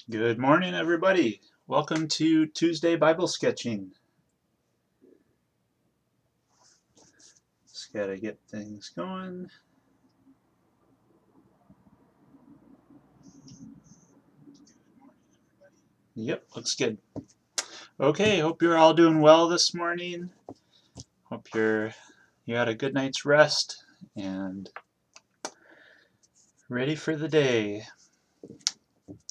Good morning, everybody. Welcome to Tuesday Bible Sketching. Just gotta get things going. Yep, looks good. Okay, hope you're all doing well this morning. Hope you had a good night's rest and ready for the day.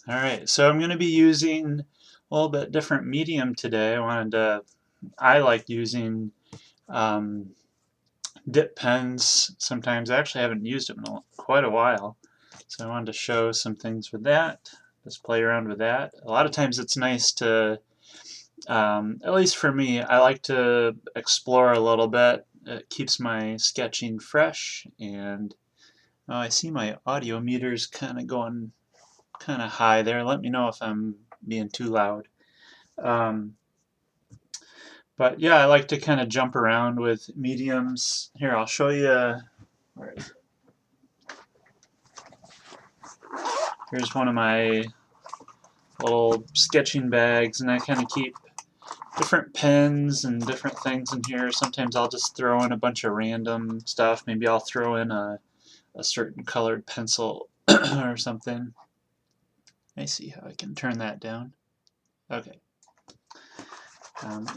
All right, so I'm going to be using a little bit different medium today. I like using dip pens sometimes. I actually haven't used them in quite a while, so I wanted to show some things with that. Just play around with that. A lot of times it's nice to, at least for me, I like to explore a little bit. It keeps my sketching fresh, and I see my audio meter's kind of going kind of high there. Let me know if I'm being too loud. Um, but yeah, I like to kind of jump around with mediums. Here, I'll show you. Where is it? Here's one of my little sketching bags, and I kind of keep different pens and different things in here. Sometimes I'll just throw in a bunch of random stuff. Maybe I'll throw in a certain colored pencil or something. Let me see how I can turn that down. Okay.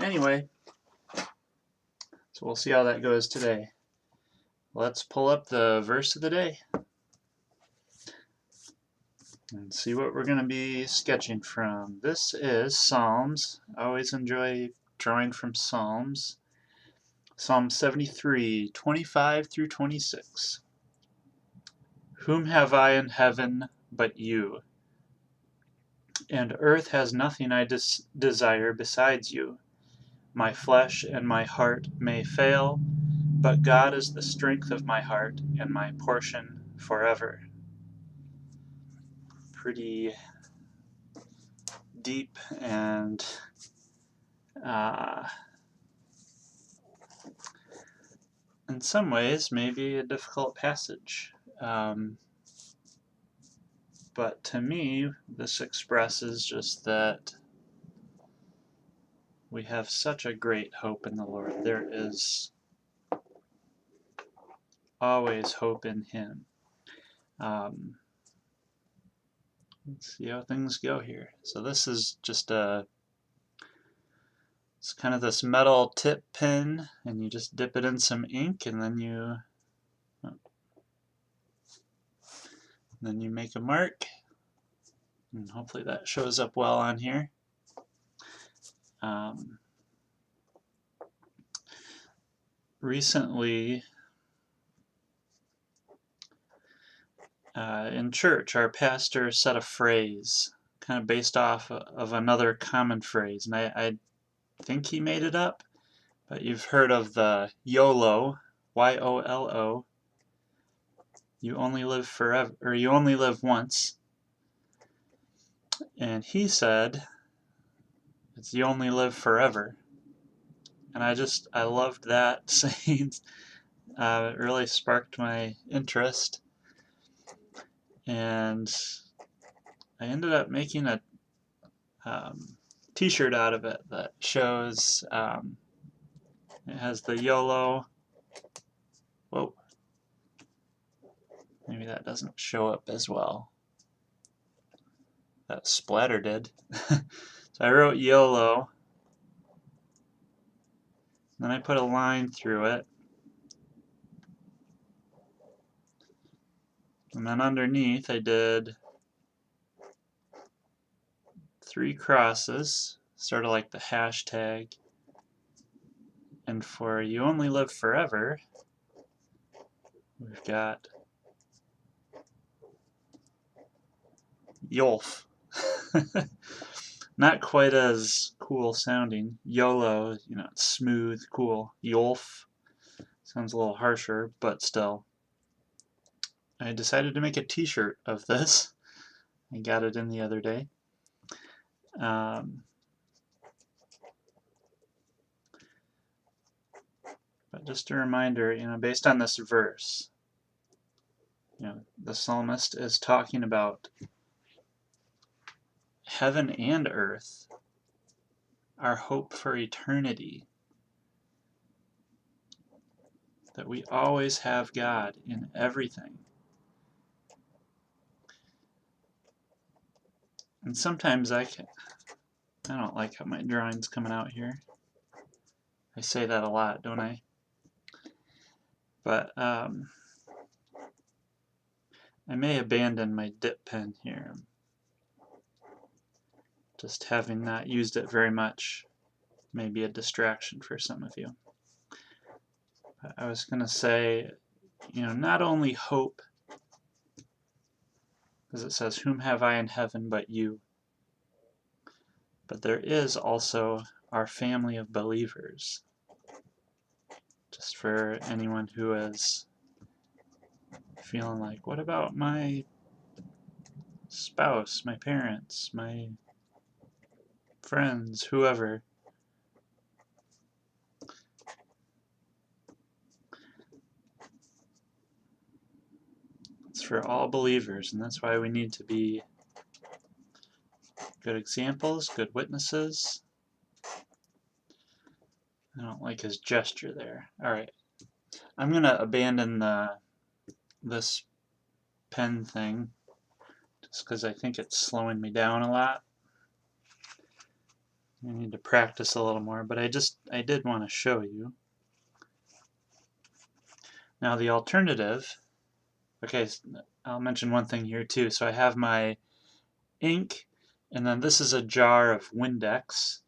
Anyway, so we'll see how that goes today. Let's pull up the verse of the day and see what we're going to be sketching from. This is Psalms. I always enjoy drawing from Psalms. Psalm 73, 25 through 26. Whom have I in heaven but you? And earth has nothing I desire besides you. My flesh and my heart may fail, but God is the strength of my heart and my portion forever. Pretty deep and in some ways maybe a difficult passage. But to me, this expresses just that we have such a great hope in the Lord. There is always hope in Him. Let's see how things go here. So this is just it's kind of this metal tip pen, and you just dip it in some ink, and then you make a mark, and hopefully that shows up well on here. Recently, in church, our pastor said a phrase kind of based off of another common phrase, and I think he made it up, but you've heard of the YOLO, Y-O-L-O. You only live forever, or you only live once. And he said, it's you only live forever. And I loved that saying. It really sparked my interest. And I ended up making a t-shirt out of it that shows, it has the YOLO. Whoa. Maybe that doesn't show up as well. That splatter did. So I wrote YOLO. Then I put a line through it. And then underneath I did 3 crosses, sort of like the hashtag. And for You Only Live Forever, we've got YOLF. Not quite as cool sounding. YOLO, it's smooth, cool. YOLF sounds a little harsher, but still. I decided to make a t-shirt of this. I got it in the other day. But just a reminder, based on this verse, the psalmist is talking about heaven and earth, our hope for eternity, that we always have God in everything. And sometimes I don't like how my drawing's coming out here. I say that a lot, don't I? But I may abandon my dip pen here. Just having not used it very much may be a distraction for some of you. But I was going to say, not only hope, because it says, whom have I in heaven but you? But there is also our family of believers. Just for anyone who is feeling like, what about my spouse, my parents, my friends, whoever? It's for all believers, and that's why we need to be good examples, good witnesses. I don't like his gesture there. Alright, I'm going to abandon this pen thing just because I think it's slowing me down a lot. I need to practice a little more, but I did want to show you. Now the alternative, okay, I'll mention one thing here too. So I have my ink, and then this is a jar of Windex.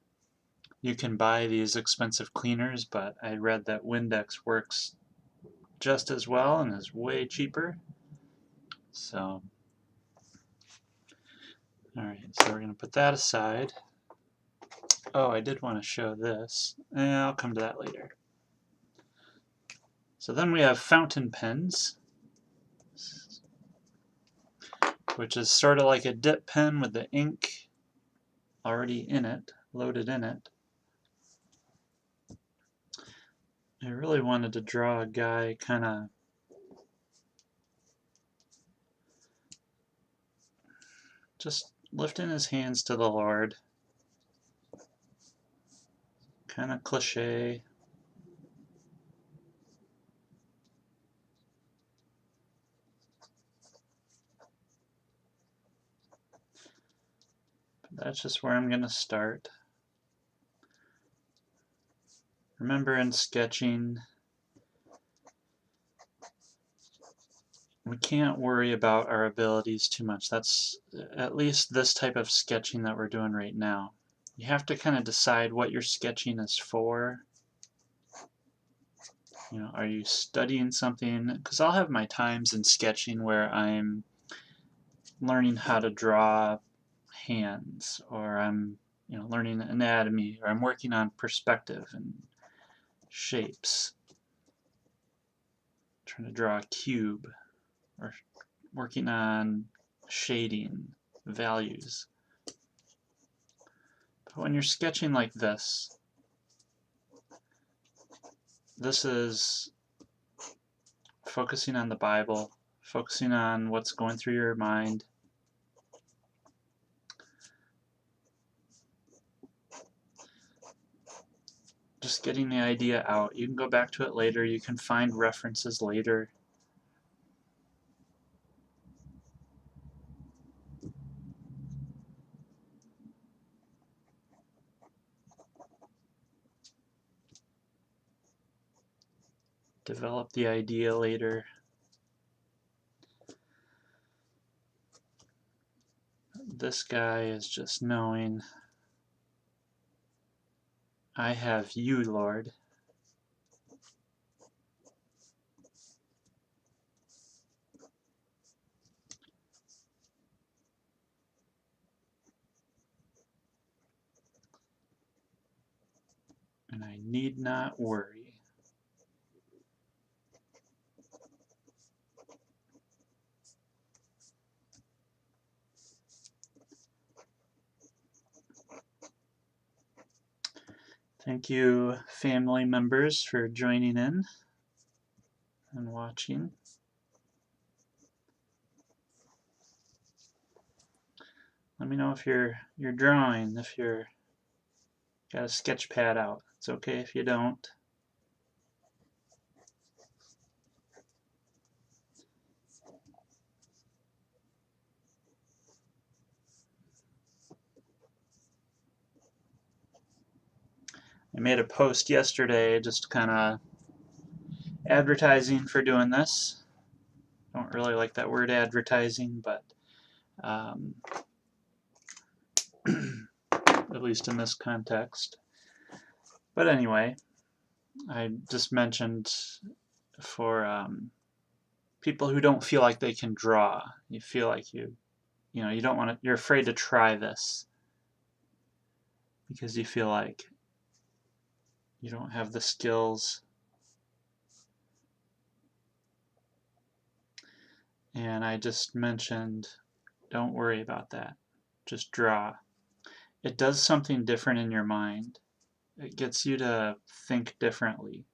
You can buy these expensive cleaners, but I read that Windex works just as well and is way cheaper. So, alright, so we're going to put that aside. Oh, I did want to show this. I'll come to that later. So then we have fountain pens, which is sort of like a dip pen with the ink already in it, loaded in it. I really wanted to draw a guy kind of just lifting his hands to the Lord. Kind of cliche. But that's just where I'm going to start. Remember, in sketching, we can't worry about our abilities too much. That's at least this type of sketching that we're doing right now. You have to kind of decide what your sketching is for. Are you studying something? Because I'll have my times in sketching where I'm learning how to draw hands, or I'm learning anatomy, or I'm working on perspective and shapes, trying to draw a cube, or working on shading, values. But when you're sketching like this is focusing on the Bible, focusing on what's going through your mind. Just getting the idea out. You can go back to it later. You can find references later. Develop the idea later. This guy is just knowing, I have you, Lord. And I need not worry. Thank you, family members, for joining in and watching. Let me know if you're drawing, if you're got a sketch pad out. It's okay if you don't. I made a post yesterday just kind of advertising for doing this. Don't really like that word advertising, but at least in this context. But anyway, I just mentioned for people who don't feel like they can draw, you feel like you don't want to, you're afraid to try this because you feel like you don't have the skills. And I just mentioned, don't worry about that. Just draw. It does something different in your mind. It gets you to think differently.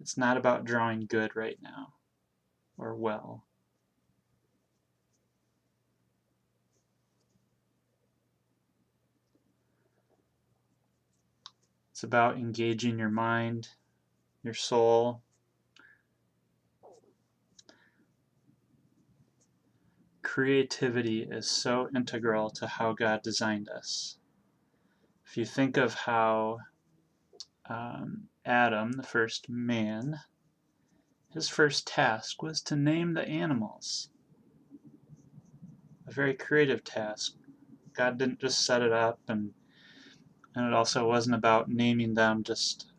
It's not about drawing good right now or well. It's about engaging your mind, your soul. Creativity is so integral to how God designed us. If you think of how Adam, the first man, his first task was to name the animals. A very creative task. God didn't just set it up, and it also wasn't about naming them just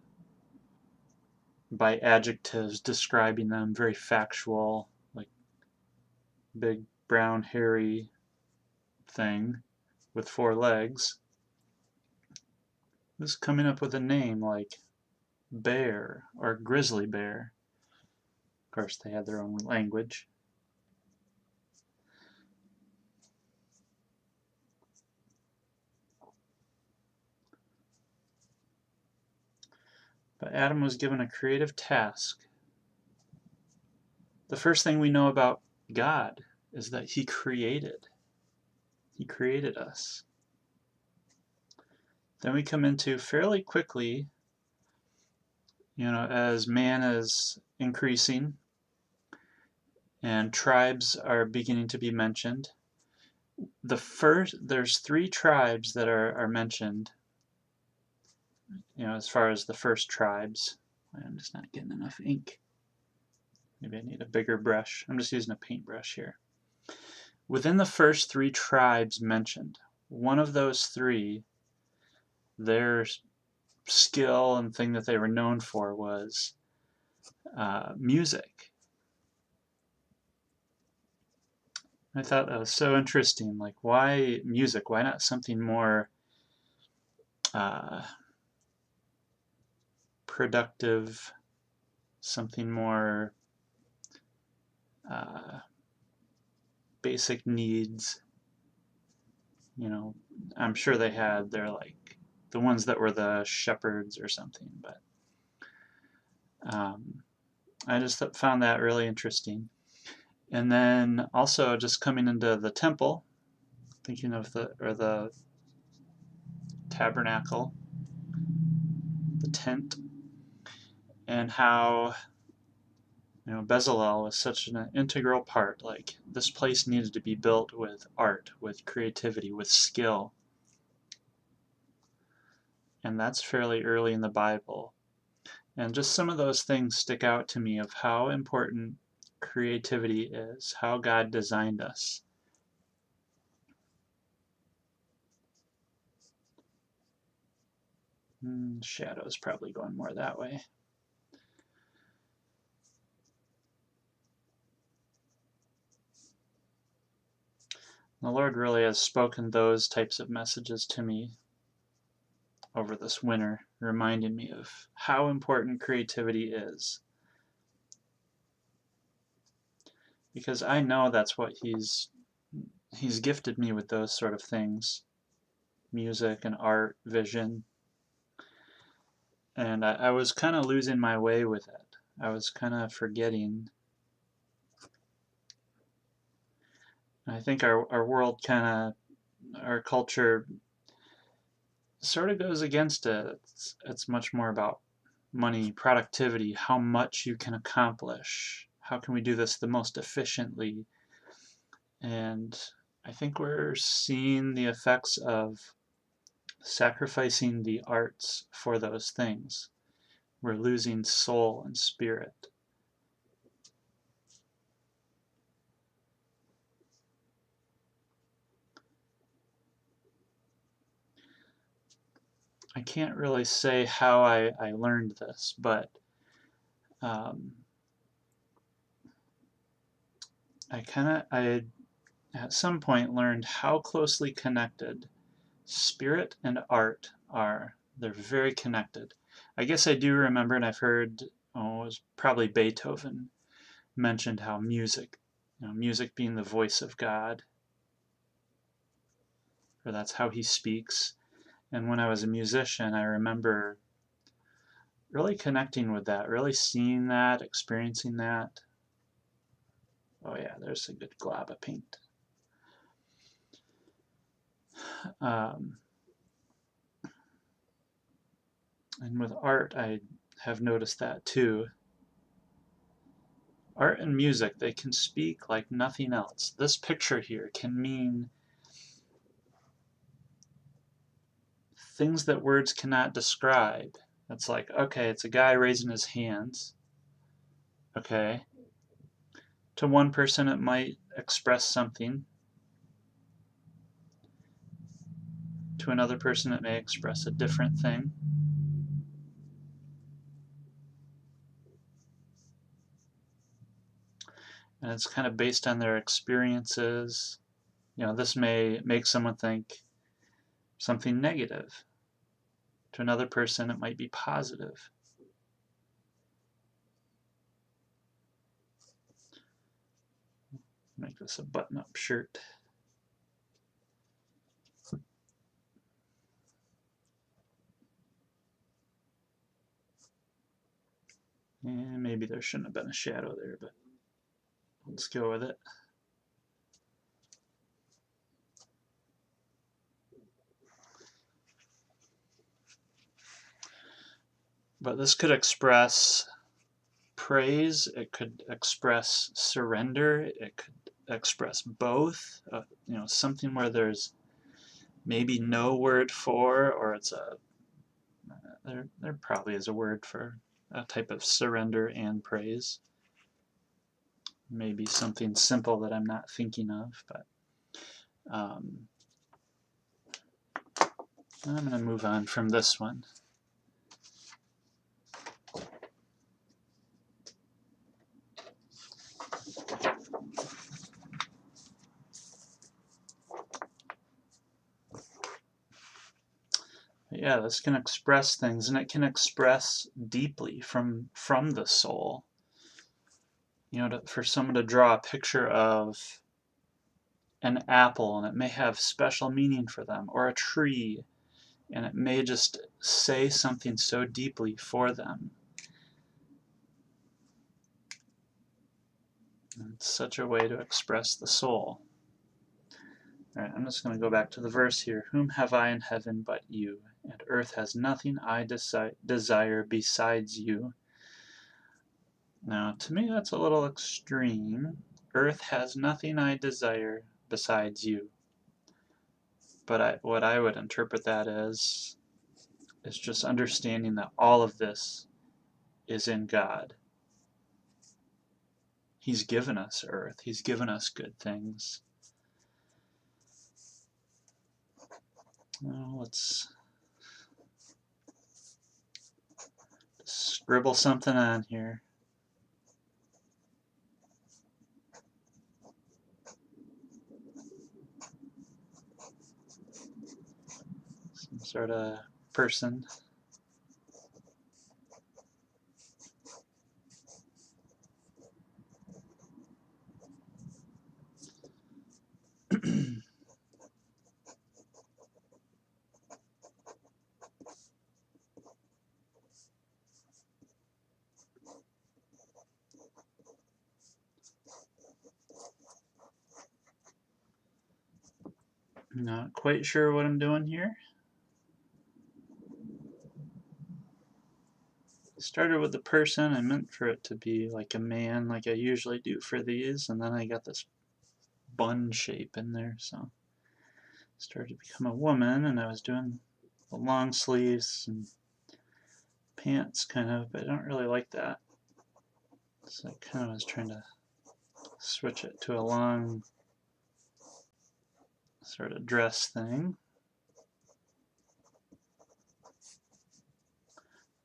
by adjectives, describing them, very factual, like big brown hairy thing with 4 legs. It was coming up with a name like bear or grizzly bear. Of course, they had their own language. But Adam was given a creative task. The first thing we know about God is that He created. He created us. Then we come into fairly quickly, as man is increasing and tribes are beginning to be mentioned. There's 3 tribes that are mentioned, as far as the first tribes. I'm just not getting enough ink. Maybe I need a bigger brush. I'm just using a paintbrush here. Within the first 3 tribes mentioned, one of those 3, their skill and thing that they were known for was music. I thought that was so interesting. Like, why music? Why not something more productive, something more basic needs? I'm sure they had their, like, the ones that were the shepherds or something, but I just found that really interesting. And then also just coming into the temple, thinking of the tabernacle, the tent, and how Bezalel was such an integral part. Like, this place needed to be built with art, with creativity, with skill. And that's fairly early in the Bible. And just some of those things stick out to me of how important creativity is, how God designed us. Shadow's probably going more that way. The Lord really has spoken those types of messages to me over this winter, reminding me of how important creativity is. Because I know that's what He's gifted me with, those sort of things. Music and art, vision. And I was kind of losing my way with it. I was kind of forgetting. I think our world kind of our culture sort of goes against it. It's much more about money, productivity, how much you can accomplish. How can we do this the most efficiently? And I think we're seeing the effects of sacrificing the arts for those things. We're losing soul and spirit. I can't really say how I learned this, but um, I at some point learned how closely connected spirit and art are. They're very connected. I guess I do remember, and I've heard, oh, it was probably Beethoven mentioned how music, music being the voice of God, or that's how he speaks. And when I was a musician, I remember really connecting with that, really seeing that, experiencing that. Oh yeah, there's a good glob of paint. Um, and with art, I have noticed that too. Art and music, they can speak like nothing else. This picture here can mean things that words cannot describe. It's like, okay, it's a guy raising his hands. Okay. To one person, it might express something. To another person, it may express a different thing. And it's kind of based on their experiences. This may make someone think something negative. To another person, it might be positive. Make this a button-up shirt. And maybe there shouldn't have been a shadow there, but let's go with it. But this could express praise, it could express surrender, it could express both. Something where there's maybe no word for, or it's there probably is a word for a type of surrender and praise. Maybe something simple that I'm not thinking of, but I'm going to move on from this one. Yeah, this can express things, and it can express deeply from the soul. For someone to draw a picture of an apple, and it may have special meaning for them, or a tree, and it may just say something so deeply for them. And it's such a way to express the soul. All right, I'm just going to go back to the verse here. Whom have I in heaven but you? And earth has nothing I desire besides you. Now, to me, that's a little extreme. Earth has nothing I desire besides you. But what I would interpret that as is just understanding that all of this is in God. He's given us earth. He's given us good things. Well, let's scribble something on here. Some sort of person. Not quite sure what I'm doing here. Started with the person. I meant for it to be like a man, like I usually do for these, and then I got this bun shape in there, so started to become a woman, and I was doing the long sleeves and pants kind of, but I don't really like that. So I kind of was trying to switch it to a long sort of dress thing.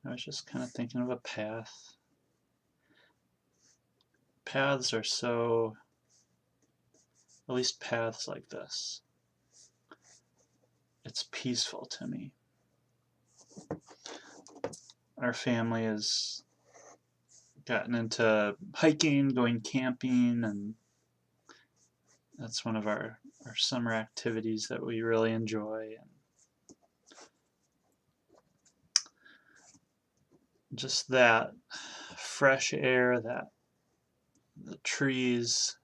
I was just kind of thinking of a path. Paths are so, at least paths like this, it's peaceful to me. Our family has gotten into hiking, going camping, and that's one of our summer activities that we really enjoy. And just that fresh air, that the trees,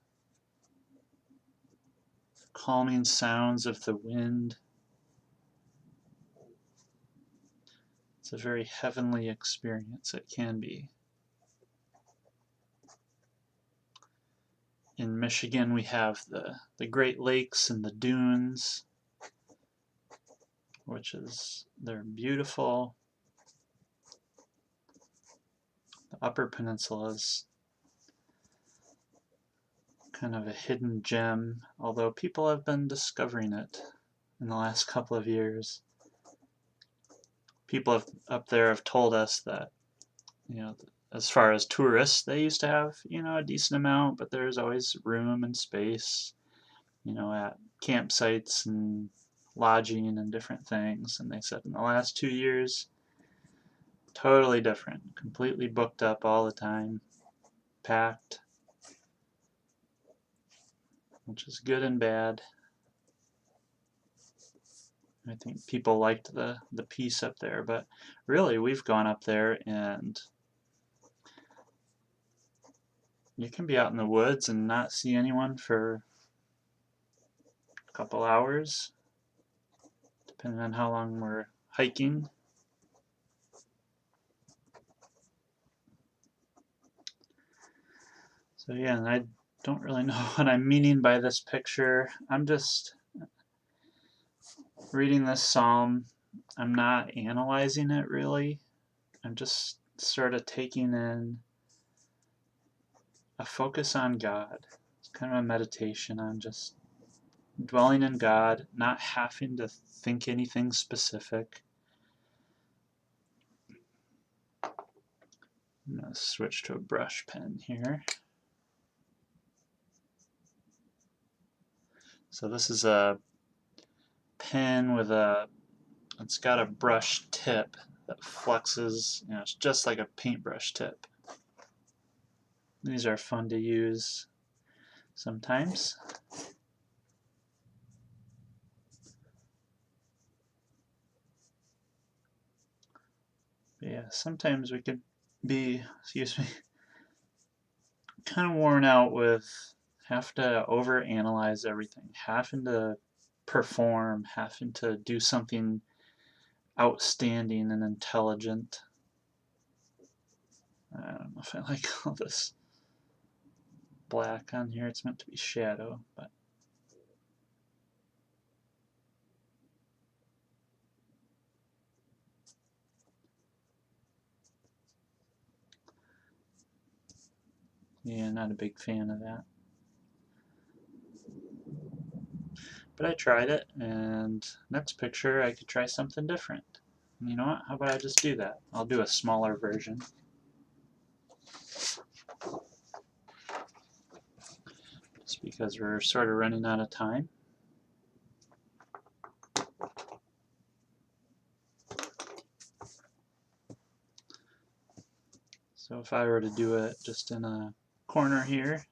calming sounds of the wind. It's a very heavenly experience. It can be. In Michigan, we have the Great Lakes and the dunes, they're beautiful. The Upper Peninsula is kind of a hidden gem, although people have been discovering it in the last couple of years. People up there have told us that, as far as tourists, they used to have, a decent amount, but there's always room and space, at campsites and lodging and different things. And they said in the last 2 years, totally different, completely booked up all the time, packed, which is good and bad. I think people liked the peace up there, but really we've gone up there and you can be out in the woods and not see anyone for a couple hours, depending on how long we're hiking. So yeah, and I don't really know what I'm meaning by this picture. I'm just reading this psalm. I'm not analyzing it really. I'm just sort of taking in a focus on God. It's kind of a meditation on just dwelling in God, not having to think anything specific. I'm going to switch to a brush pen here. So this is a pen with it's got a brush tip that flexes, it's just like a paintbrush tip. These are fun to use sometimes. But yeah, sometimes we could be, kind of worn out with having to overanalyze everything, having to perform, having to do something outstanding and intelligent. I don't know if I like all this black on here. It's meant to be shadow, but yeah, not a big fan of that. But I tried it, and next picture I could try something different. And you know what? How about I just do that? I'll do a smaller version. Just because we're sort of running out of time. So if I were to do it just in a corner here,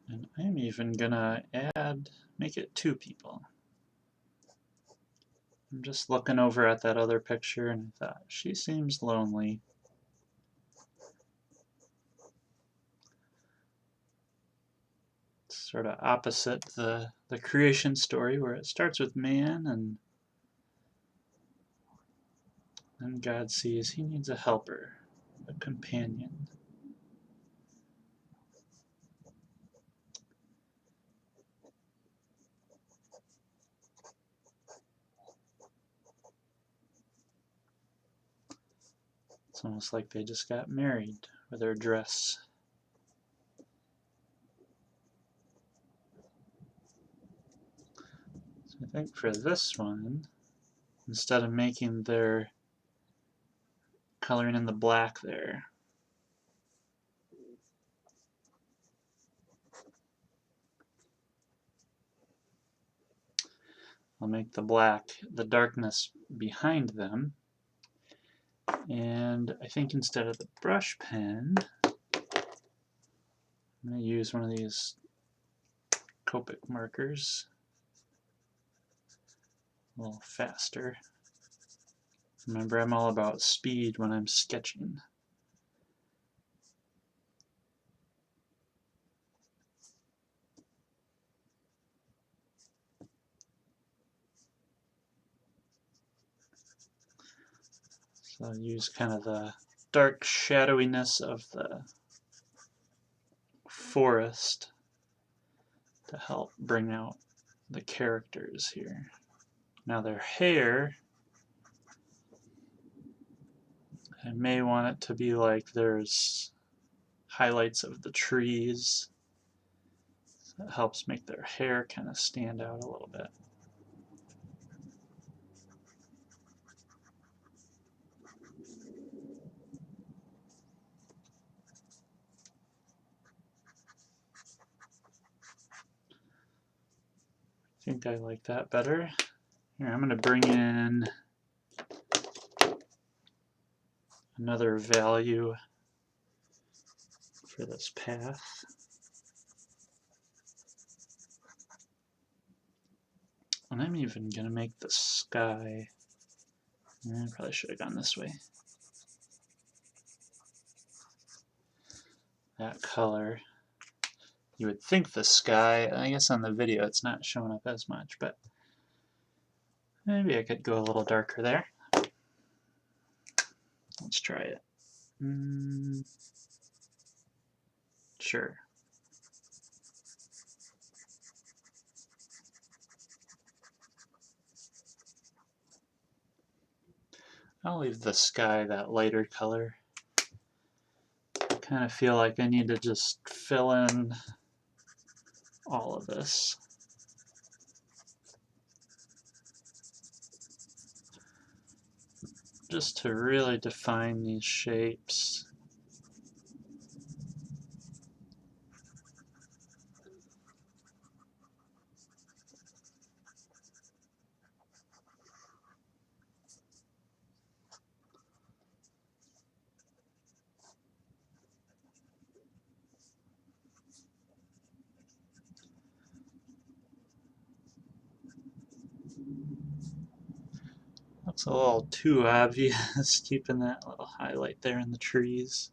and I'm even gonna make it 2 people. I'm just looking over at that other picture and I thought, she seems lonely. It's sort of opposite the creation story where it starts with man and then God sees he needs a helper, a companion. It's almost like they just got married with their dress. So I think for this one, instead of making their coloring in the black there, I'll make the black the darkness behind them. And I think instead of the brush pen, I'm going to use one of these Copic markers a little faster. Remember, I'm all about speed when I'm sketching. So I'll use kind of the dark shadowiness of the forest to help bring out the characters here. Now their hair, I may want it to be like there's highlights of the trees. That helps make their hair kind of stand out a little bit. I think I like that better. Here, I'm going to bring in another value for this path. And I'm even going to make the sky, I probably should have gone this way, that color. You would think the sky, I guess on the video it's not showing up as much, but maybe I could go a little darker there. Let's try it. Sure. I'll leave the sky that lighter color. I kind of feel like I need to just fill in all of this. Just to really define these shapes. Looks a little too obvious, keeping that little highlight there in the trees.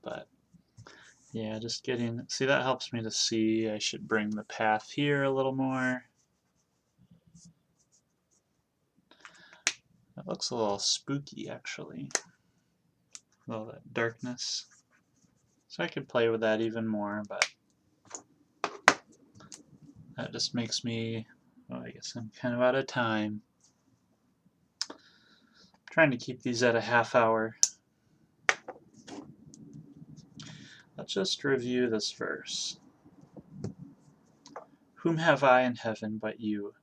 But yeah, just getting, see, that helps me to see. I should bring the path here a little more. That looks a little spooky, actually. All that darkness. So I could play with that even more, but that just makes me, well, I guess I'm kind of out of time. I'm trying to keep these at a half hour. Let's just review this verse. Whom have I in heaven but you?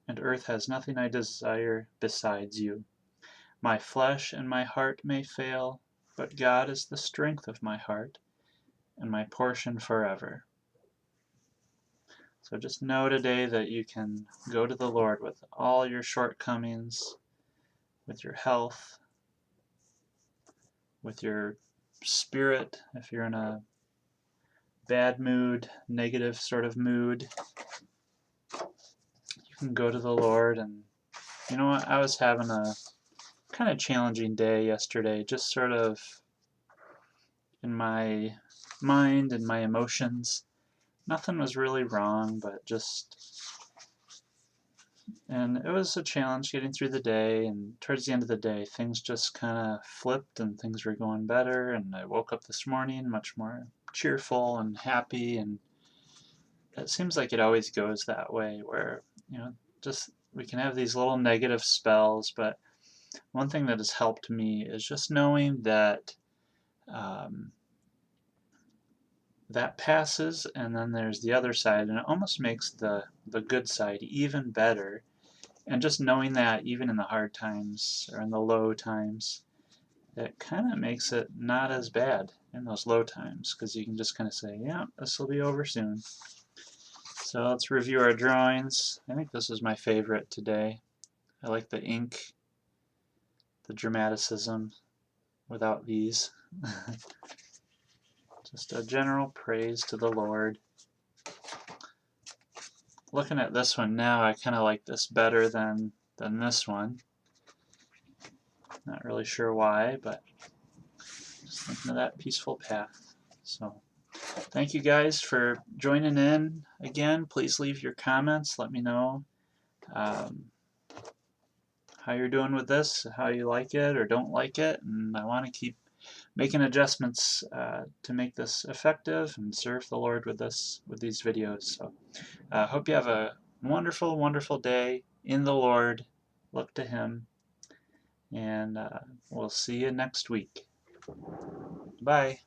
And earth has nothing I desire besides you. My flesh and my heart may fail, but God is the strength of my heart and my portion forever. So just know today that you can go to the Lord with all your shortcomings, with your health, with your spirit, if you're in a bad mood, negative sort of mood. You can go to the Lord. And you know what? I was having a kind of challenging day yesterday, just sort of in my mind and my emotions. Nothing was really wrong, but and it was a challenge getting through the day, and towards the end of the day, things just kind of flipped and things were going better, and I woke up this morning much more cheerful and happy, and it seems like it always goes that way where, just we can have these little negative spells, but one thing that has helped me is just knowing that um, that passes, and then there's the other side, and it almost makes the good side even better. And just knowing that even in the hard times or in the low times, it kind of makes it not as bad in those low times, because you can just kind of say, yeah, this will be over soon. So let's review our drawings. I think this is my favorite today. I like the ink, the dramaticism without these. Just a general praise to the Lord. Looking at this one now, I kind of like this better than this one. Not really sure why, but just thinking of that peaceful path. So thank you guys for joining in again. Please leave your comments. Let me know how you're doing with this, how you like it or don't like it, and I want to keep making adjustments to make this effective and serve the Lord with these videos. So hope you have a wonderful, wonderful day in the Lord. Look to Him, and we'll see you next week. Bye.